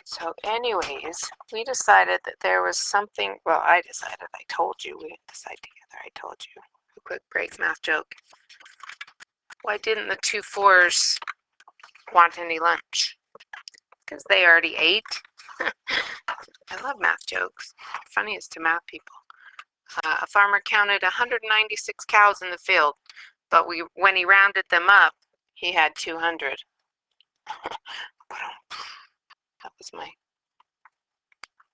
So anyways, we decided that there was something, well, I decided, I told you, we didn't decide together, I told you. A quick break math joke. Why didn't the 2 4s want any lunch? Because they already ate. I love math jokes. Funniest to math people. A farmer counted 196 cows in the field, but when he rounded them up, he had 200. That was my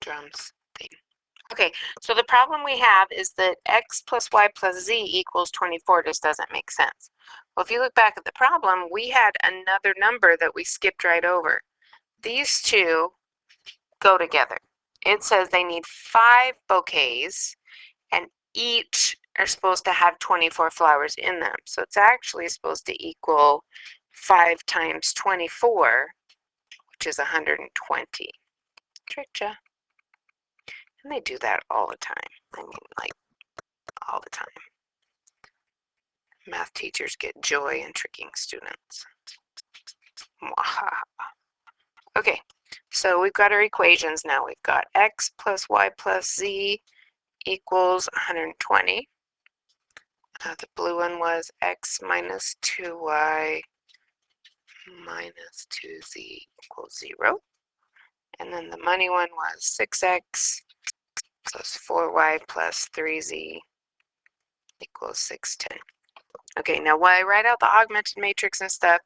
drums thing. Okay, so the problem we have is that x plus y plus z equals 24 just doesn't make sense. Well, if you look back at the problem, we had another number that we skipped right over. These two go together. It says they need 5 bouquets, and each are supposed to have 24 flowers in them. So it's actually supposed to equal 5 times 24, which is 120. Tricked ya. And they do that all the time. I mean, like, all the time. Math teachers get joy in tricking students. Okay, so we've got our equations now. We've got x plus y plus z equals 120. The blue one was x minus 2y minus 2z equals 0. And then the money one was 6x plus 4y plus 3z equals 610. Okay, now while I write out the augmented matrix and stuff,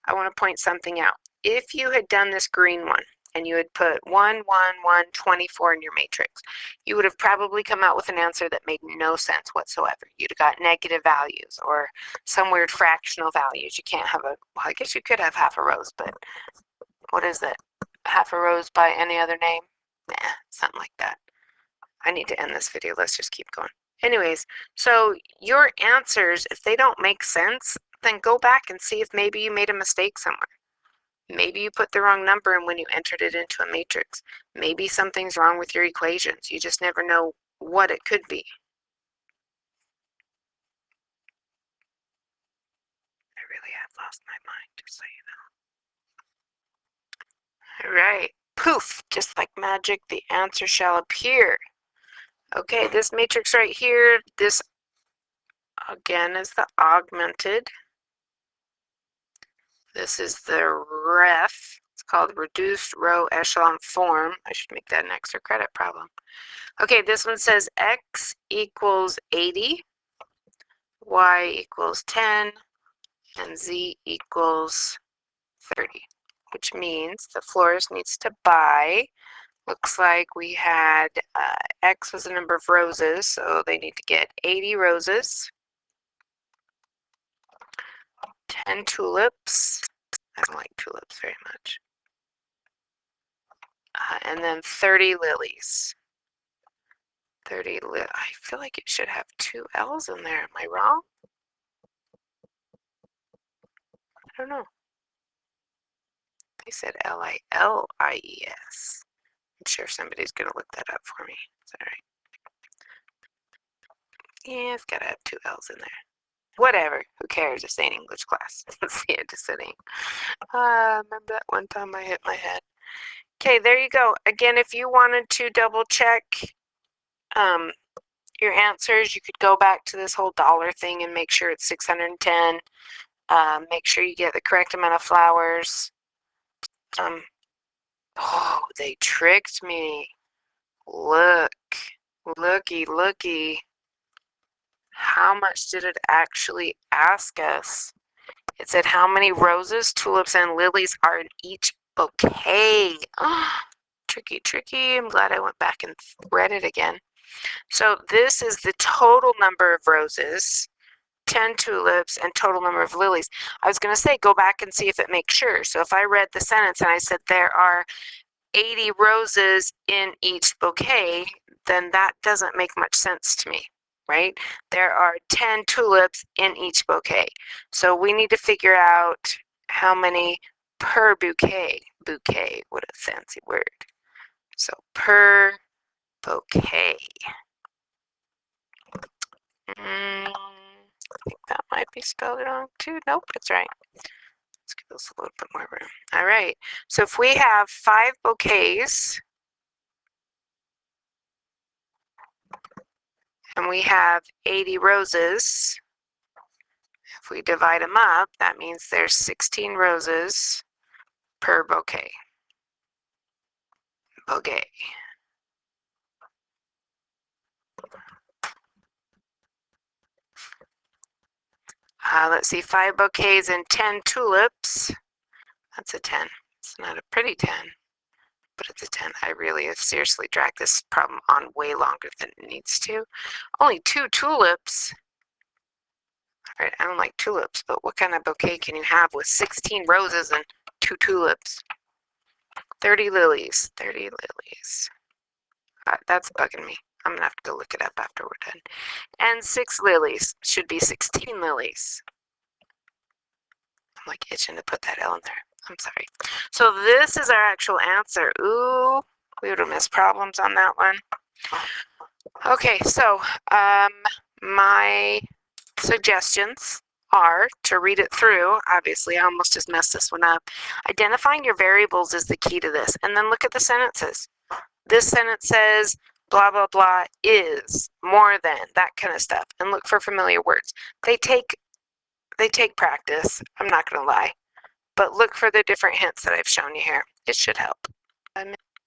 I want to point something out. If you had done this green one and you had put 1, 1, 1, 24 in your matrix, you would have probably come out with an answer that made no sense whatsoever. You'd have got negative values or some weird fractional values. You can't have well, I guess you could have half a rose, but what is it? Half a rose by any other name? Nah, something like that. I need to end this video. Let's just keep going. Anyways, so your answers, if they don't make sense, then go back and see if maybe you made a mistake somewhere. Maybe you put the wrong number in when you entered it into a matrix. Maybe something's wrong with your equations. You just never know what it could be. I really have lost my mind, just so you know. All right. Poof, just like magic, the answer shall appear. Okay, this matrix right here, this again is the augmented. This is the ref. It's called reduced row echelon form. I should make that an extra credit problem. Okay, this one says x equals 80, y equals 10, and z equals 30, which means the florist needs to buy. Looks like we had x was the number of roses, so they need to get 80 roses, 10 tulips. I don't like tulips very much. And then 30 lilies. I feel like it should have 2 L's in there. Am I wrong? I don't know. They said L-I-L-I-E-S. I'm sure somebody's going to look that up for me. Is that right? Yeah, it's got to have 2 L's in there. Whatever. Who cares? It's an English class. Let's see it just sitting. Remember that one time I hit my head? Okay, there you go. Again, if you wanted to double check your answers, you could go back to this whole dollar thing and make sure it's 610. Make sure you get the correct amount of flowers. Oh, they tricked me. Look, looky. How much did it actually ask us? It said how many roses, tulips, and lilies are in each bouquet. Oh, tricky. I'm glad I went back and read it again. So this is the total number of roses, 10 tulips, and total number of lilies. I was going to say go back and see if it makes sure. So if I read the sentence and I said there are 80 roses in each bouquet, then that doesn't make much sense to me, right? There are 10 tulips in each bouquet. So we need to figure out how many per bouquet. Bouquet, what a fancy word. So per bouquet. I think that might be spelled wrong too. Nope, it's right. Let's give this a little bit more room. All right, so if we have 5 bouquets and we have 80 roses, if we divide them up, that means there's 16 roses per bouquet. Bouquet. Let's see, 5 bouquets and 10 tulips. That's a 10. It's not a pretty 10, but it's a 10. I really have seriously dragged this problem on way longer than it needs to. Only 2 tulips. All right, I don't like tulips, but what kind of bouquet can you have with 16 roses and 2 tulips? 30 lilies. 30 lilies. That's bugging me. I'm going to have to go look it up after we're done. And 6 lilies. Should be 16 lilies. I'm like itching to put that L in there. I'm sorry. So this is our actual answer. Ooh, we would have missed problems on that one. Okay, so my suggestions are to read it through. Obviously, I almost just messed this one up. Identifying your variables is the key to this. And then look at the sentences. This sentence says, blah, blah, blah is, more than, that kind of stuff. And look for familiar words. They take practice, I'm not going to lie. But look for the different hints that I've shown you here. It should help.